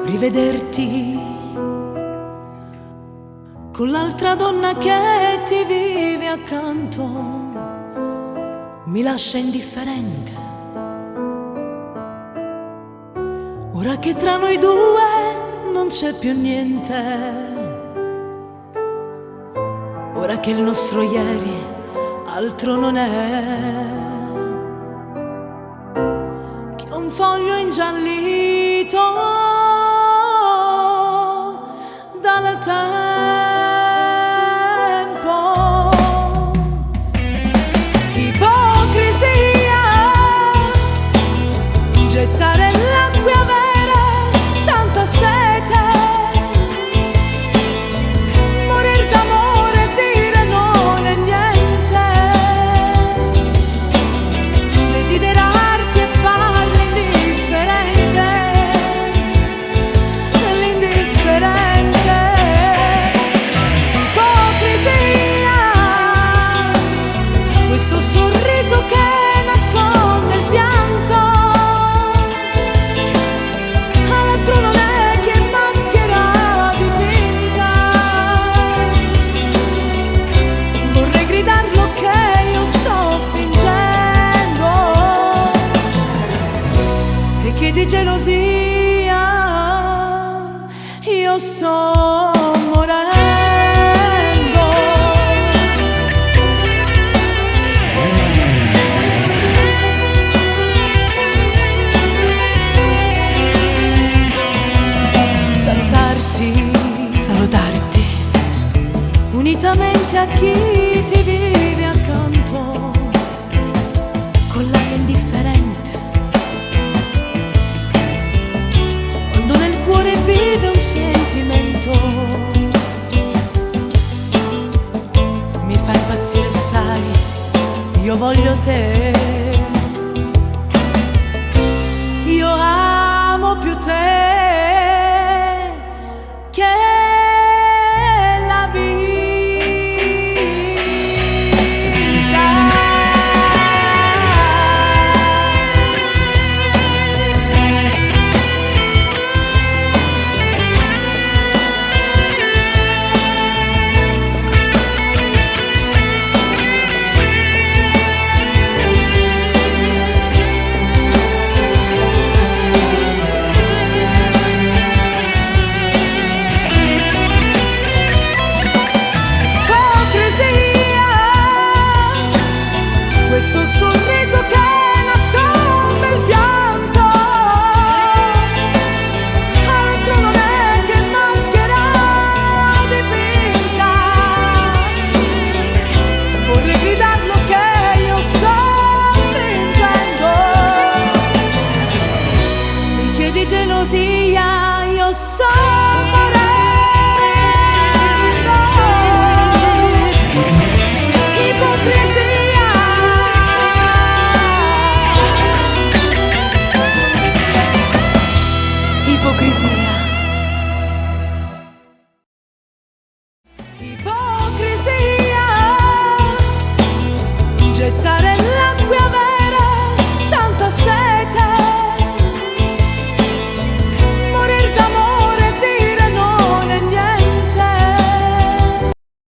rivederti con l'altra donna che ti vive accanto mi lascia indifferente. Ora che tra noi due non c'è più niente, ora che il nostro ieri altro non è che un foglio ingiallito dal tempo. Ipocrisia, gettare l'acqua e avere tanta sete, morir d'amore e dire non è niente, desiderarti e farmi indifferente, l'indifferente. Ipocrisia, questo sorriso che nasconde il pianto, all'altro non è che maschera dipinta. Vorrei gridarlo che io sto fingendo e che di gelosia io sto morendo. Salutarti, unitamente a chi ti vive accanto, con l'aria indifferente, quando nel cuore vive un sentimento. Mi fa impazzire, sai, io voglio te, io amo più te che la vita. Questo sorriso che nasconde il pianto, altro non è che maschera dipinta. Vorrei gridarlo che io sto fingendo e che di gelosia io sto morendo. Ipocrisia, ipocrisia.